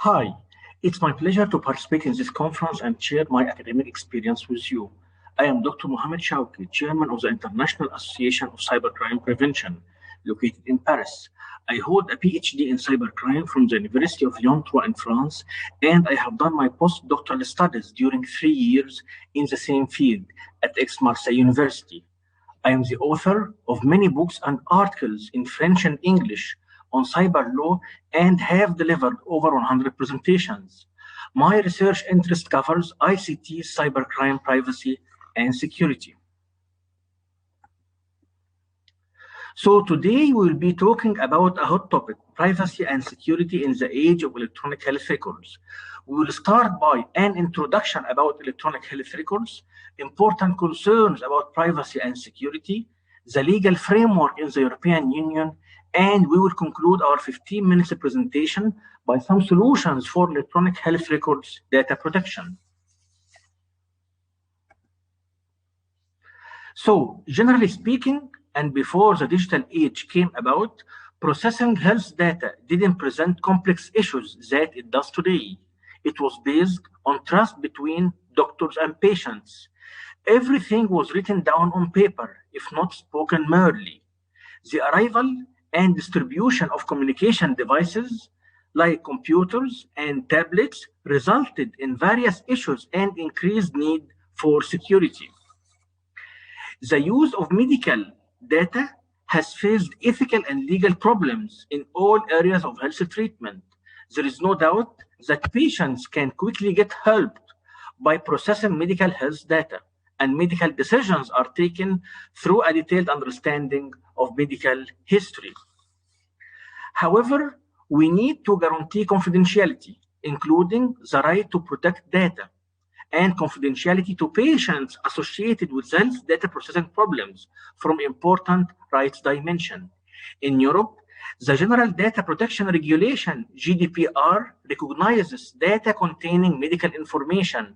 Hi, it's my pleasure to participate in this conference and share my academic experience with you. I am Dr. Mohamed Chawki, Chairman of the International Association of Cybercrime Prevention, located in Paris. I hold a PhD in cybercrime from the University of Lyon 3 in France, and I have done my postdoctoral studies during 3 years in the same field at Aix-Marseille University. I am the author of many books and articles in French and English on cyber law and have delivered over 100 presentations. My research interest covers ICT, cybercrime, privacy, and security. So today we will be talking about a hot topic, privacy and security in the age of electronic health records. We will start by an introduction about electronic health records, important concerns about privacy and security, the legal framework in the European Union, and we will conclude our 15 minutes presentation by some solutions for electronic health records data protection. So, generally speaking, and before the digital age came about, processing health data didn't present complex issues that it does today. It was based on trust between doctors and patients. Everything was written down on paper, if not spoken merely. The arrival and distribution of communication devices like computers and tablets resulted in various issues and increased need for security. The use of medical data has faced ethical and legal problems in all areas of health treatment. There is no doubt that patients can quickly get helped by processing medical health data, and medical decisions are taken through a detailed understanding of medical history. However, we need to guarantee confidentiality, including the right to protect data and confidentiality to patients associated with health data processing problems from important rights dimension. In Europe, the General Data Protection Regulation, GDPR, recognizes data containing medical information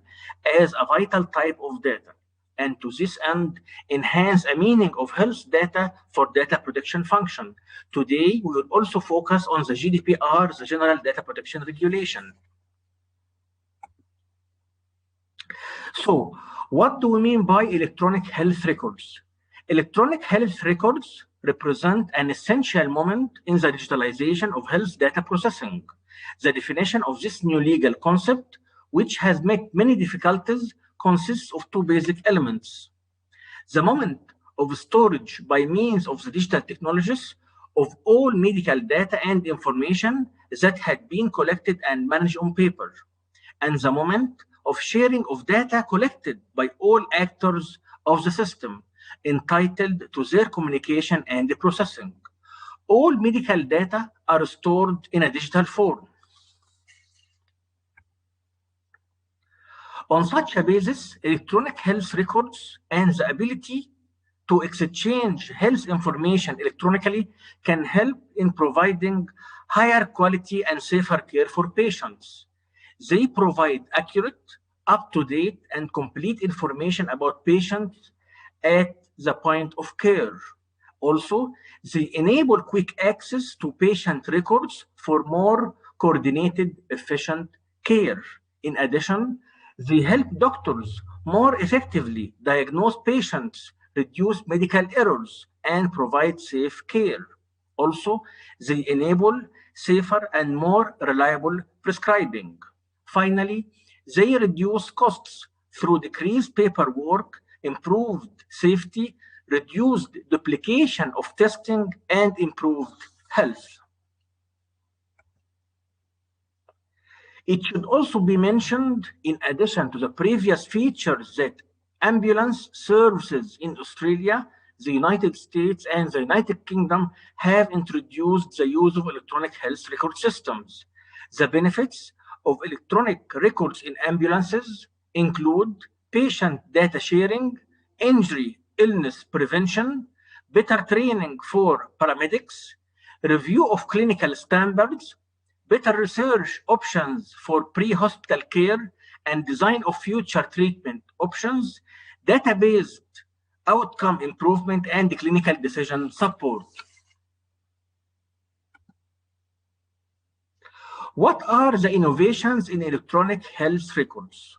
as a vital type of data, and to this end, enhance a meaning of health data for data protection function. Today, we will also focus on the GDPR, the General Data Protection Regulation. So, what do we mean by electronic health records? Electronic health records represent an essential moment in the digitalization of health data processing. The definition of this new legal concept, which has met many difficulties, consists of two basic elements. The moment of storage by means of the digital technologies of all medical data and information that had been collected and managed on paper, and the moment of sharing of data collected by all actors of the system entitled to their communication and processing. All medical data are stored in a digital form. On such a basis, electronic health records and the ability to exchange health information electronically can help in providing higher quality and safer care for patients. They provide accurate, up-to-date, and complete information about patients at the point of care. Also, they enable quick access to patient records for more coordinated, efficient care. In addition, they help doctors more effectively diagnose patients, reduce medical errors, and provide safe care. Also, they enable safer and more reliable prescribing. Finally, they reduce costs through decreased paperwork, improved safety, reduced duplication of testing, and improved health. It should also be mentioned, in addition to the previous features, that ambulance services in Australia, the United States, and the United Kingdom have introduced the use of electronic health record systems. The benefits of electronic records in ambulances include patient data sharing, injury, illness prevention, better training for paramedics, review of clinical standards, better research options for pre-hospital care and design of future treatment options, data-based outcome improvement, and clinical decision support. What are the innovations in electronic health records?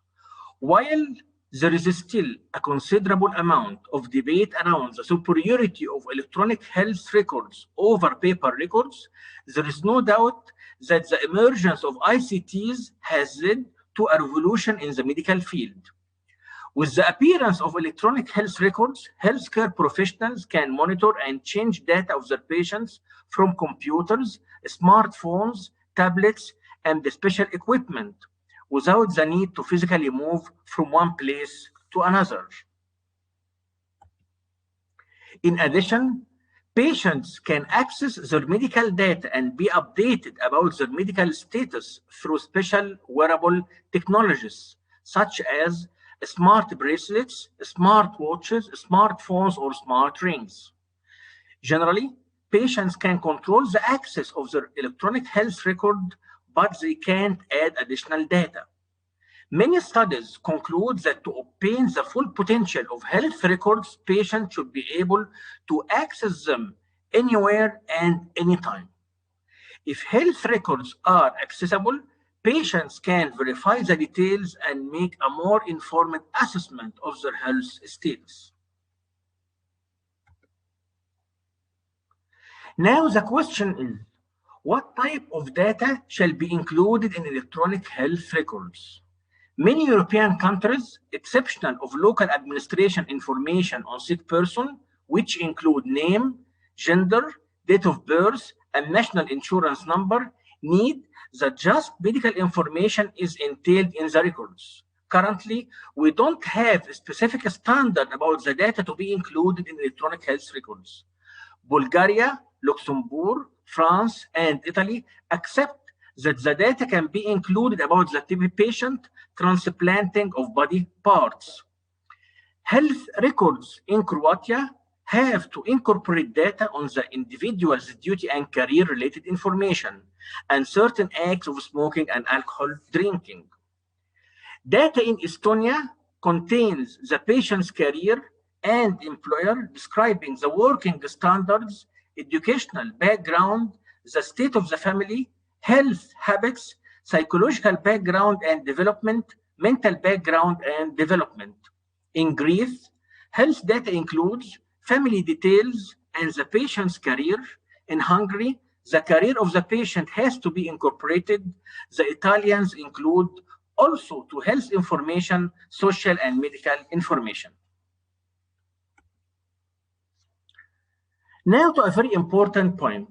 While there is still a considerable amount of debate around the superiority of electronic health records over paper records, there is no doubt that the emergence of ICTs has led to a revolution in the medical field. With the appearance of electronic health records, healthcare professionals can monitor and change data of their patients from computers, smartphones, tablets, and special equipment without the need to physically move from one place to another. In addition, patients can access their medical data and be updated about their medical status through special wearable technologies, such as smart bracelets, smart watches, smartphones, or smart rings. Generally, patients can control the access of their electronic health record, but they can't add additional data. Many studies conclude that to obtain the full potential of health records, patients should be able to access them anywhere and anytime. If health records are accessible, patients can verify the details and make a more informed assessment of their health status. Now the question is, what type of data shall be included in electronic health records? Many European countries, exception of local administration information on sick person, which include name, gender, date of birth, and national insurance number, need that just medical information is entailed in the records. Currently, we don't have a specific standard about the data to be included in electronic health records. Bulgaria, Luxembourg, France, and Italy accept that the data can be included about the TB patient transplanting of body parts. Health records in Croatia have to incorporate data on the individual's duty and career-related information and certain acts of smoking and alcohol drinking. Data in Estonia contains the patient's career and employer describing the working standards, educational background, the state of the family, health habits, psychological background and development, mental background and development. In Greece, health data includes family details and the patient's career. In Hungary, the career of the patient has to be incorporated. The Italians include also to health information, social and medical information. Now to a very important point.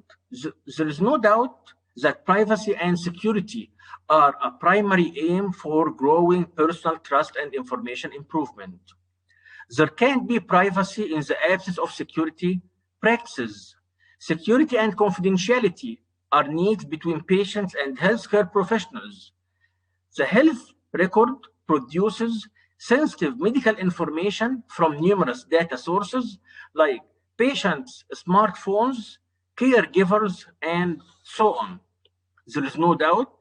There is no doubt that privacy and security are a primary aim for growing personal trust and information improvement. There can't be privacy in the absence of security practices. Security and confidentiality are needs between patients and healthcare professionals. The health record produces sensitive medical information from numerous data sources like patients' smartphones, caregivers, and so on. There is no doubt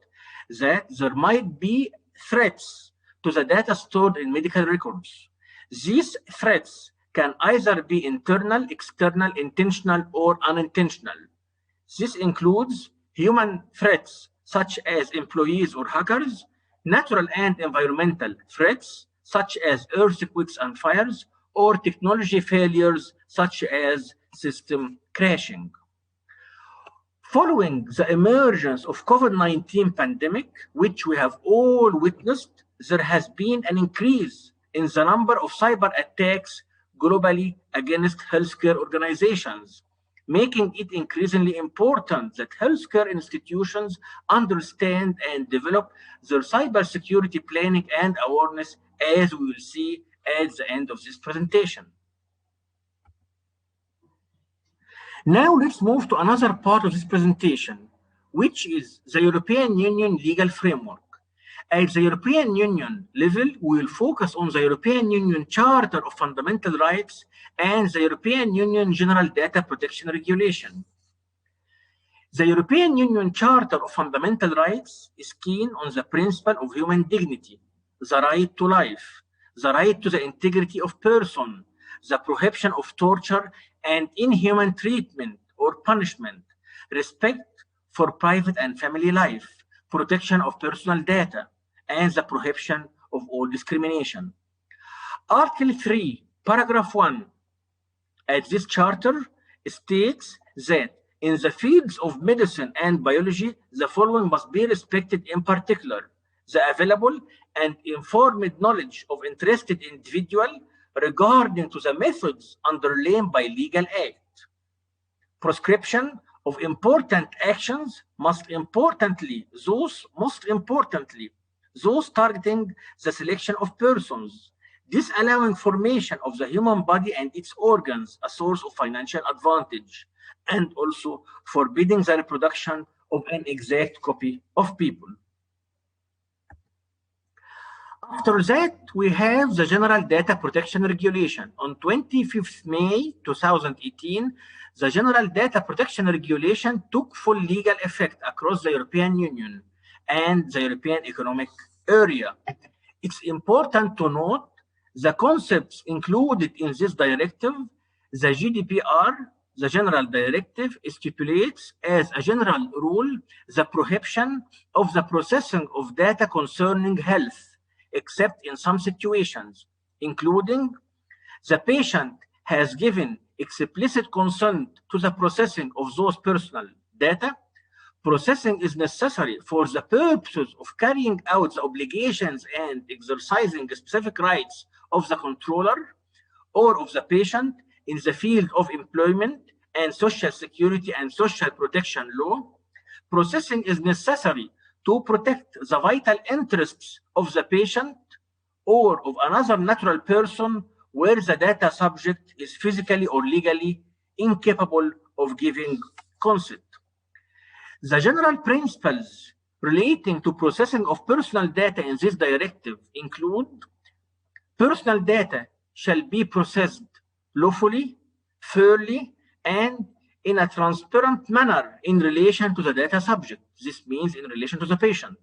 that there might be threats to the data stored in medical records. These threats can either be internal, external, intentional, or unintentional. This includes human threats such as employees or hackers, natural and environmental threats such as earthquakes and fires, or technology failures such as system crashing. Following the emergence of COVID-19 pandemic, which we have all witnessed, there has been an increase in the number of cyber attacks globally against healthcare organizations, making it increasingly important that healthcare institutions understand and develop their cybersecurity planning and awareness, as we will see at the end of this presentation. Now let's move to another part of this presentation, which is the European Union legal framework. At the European Union level, we will focus on the European Union Charter of Fundamental Rights and the European Union General Data Protection Regulation. The European Union Charter of Fundamental Rights is keen on the principle of human dignity, the right to life, the right to the integrity of person, the prohibition of torture and inhuman treatment or punishment, respect for private and family life, protection of personal data, and the prohibition of all discrimination. Article 3, paragraph 1 at this charter states that in the fields of medicine and biology, the following must be respected, in particular, the available and informed knowledge of interested individual regarding to the methods underlain by legal act. Prescription of important actions most importantly, those targeting the selection of persons, disallowing formation of the human body and its organs, a source of financial advantage, and also forbidding the reproduction of an exact copy of people. After that, we have the General Data Protection Regulation. On 25th May 2018, the General Data Protection Regulation took full legal effect across the European Union and the European Economic Area. It's important to note the concepts included in this directive. The GDPR, the General Directive, stipulates as a general rule the prohibition of the processing of data concerning health, except in some situations, including the patient has given explicit consent to the processing of those personal data. Processing is necessary for the purposes of carrying out the obligations and exercising specific rights of the controller or of the patient in the field of employment and social security and social protection law. Processing is necessary to protect the vital interests of the patient or of another natural person where the data subject is physically or legally incapable of giving consent. The general principles relating to processing of personal data in this directive include: personal data shall be processed lawfully, fairly, and in a transparent manner in relation to the data subject. This means in relation to the patient.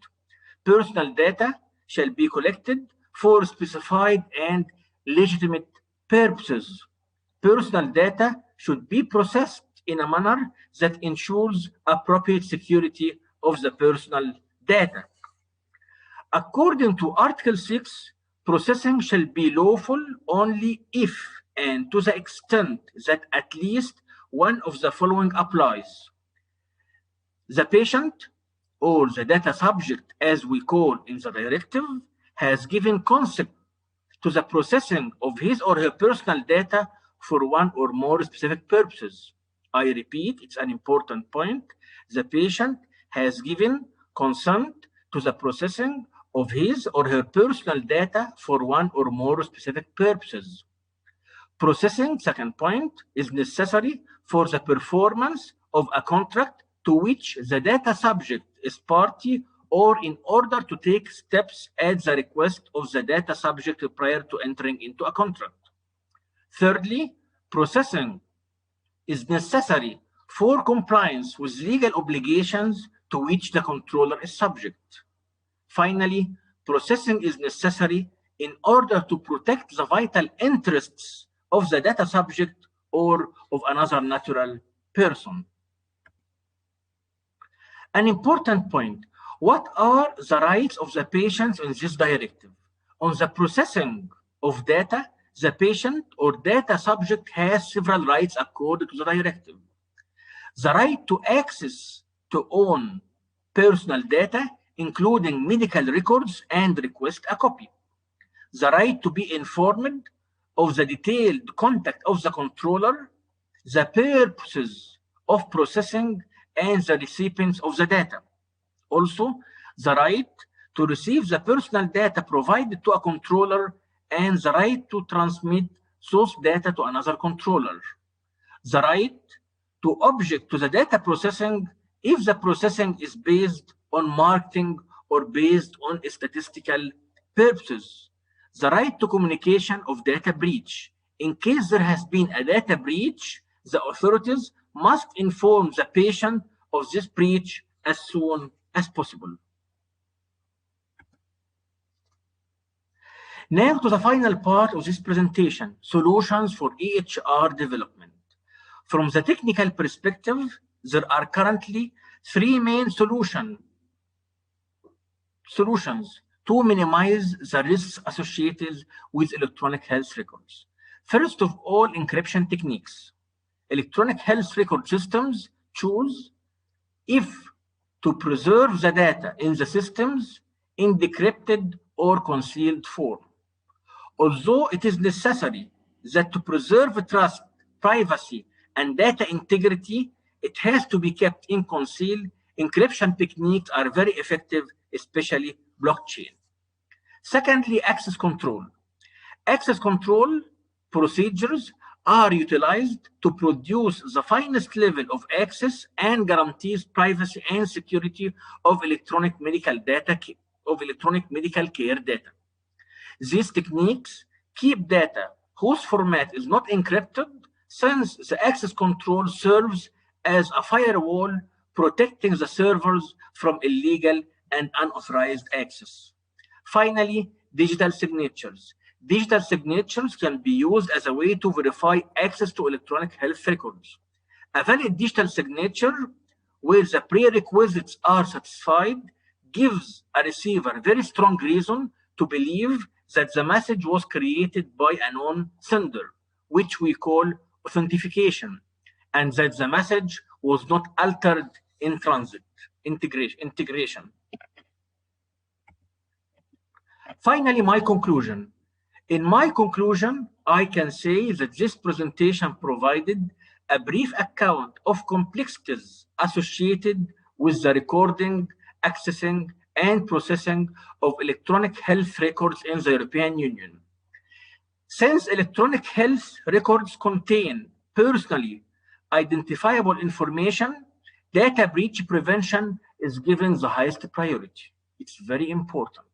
Personal data shall be collected for specified and legitimate purposes. Personal data should be processed in a manner that ensures appropriate security of the personal data. According to Article 6, processing shall be lawful only if and to the extent that at least one of the following applies: the patient or the data subject, as we call in the directive, has given consent to the processing of his or her personal data for one or more specific purposes. I repeat, it's an important point. The patient has given consent to the processing of his or her personal data for one or more specific purposes. Processing, second point, is necessary for the performance of a contract to which the data subject is party or in order to take steps at the request of the data subject prior to entering into a contract. Thirdly, processing is necessary for compliance with legal obligations to which the controller is subject. Finally, processing is necessary in order to protect the vital interests of the data subject or of another natural person. An important point: what are the rights of the patients in this directive? On the processing of data, the patient or data subject has several rights according to the directive. The right to access to own personal data, including medical records, and request a copy. The right to be informed of the detailed contact of the controller, the purposes of processing, and the recipients of the data. Also, the right to receive the personal data provided to a controller and the right to transmit source data to another controller. The right to object to the data processing if the processing is based on marketing or based on statistical purposes. The right to communication of data breach. In case there has been a data breach, the authorities must inform the patient of this breach as soon as possible. Now to the final part of this presentation, solutions for EHR development. From the technical perspective, there are currently three main solutions solutions to minimize the risks associated with electronic health records. First of all, encryption techniques. Electronic health record systems choose if to preserve the data in the systems in decrypted or concealed form. Although it is necessary that to preserve trust, privacy, and data integrity, it has to be kept in concealed. Encryption techniques are very effective, especially blockchain. Secondly, access control. Access control procedures are utilized to produce the finest level of access and guarantees privacy and security of electronic medical care data. These techniques keep data whose format is not encrypted, since the access control serves as a firewall protecting the servers from illegal and unauthorized access. Finally, digital signatures. Digital signatures can be used as a way to verify access to electronic health records. A valid digital signature, where the prerequisites are satisfied, gives a receiver very strong reason to believe that the message was created by a known sender, which we call authentication, and that the message was not altered in transit. Integration. Finally, my conclusion. In my conclusion, I can say that this presentation provided a brief account of complexities associated with the recording, accessing, and processing of electronic health records in the European Union. Since electronic health records contain personally identifiable information, data breach prevention is given the highest priority. It's very important.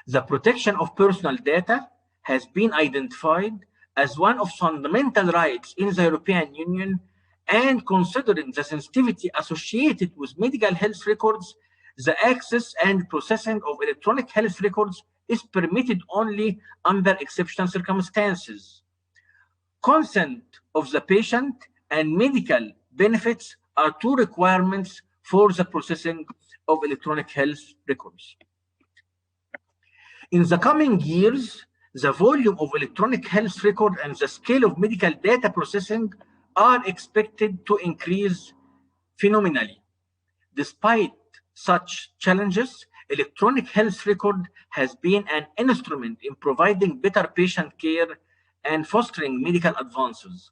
The protection of personal data has been identified as one of fundamental rights in the European Union, and considering the sensitivity associated with medical health records, the access and processing of electronic health records is permitted only under exceptional circumstances. Consent of the patient and medical benefits are two requirements for the processing of electronic health records. In the coming years, the volume of electronic health record and the scale of medical data processing are expected to increase phenomenally. Despite such challenges, electronic health record has been an instrument in providing better patient care and fostering medical advances.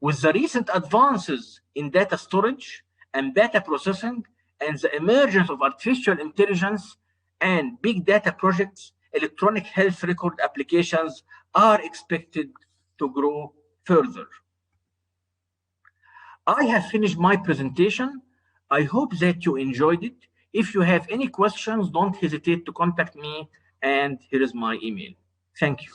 With the recent advances in data storage and data processing and the emergence of artificial intelligence and big data projects, electronic health record applications are expected to grow further. I have finished my presentation. I hope that you enjoyed it. If you have any questions, don't hesitate to contact me, and here is my email. Thank you.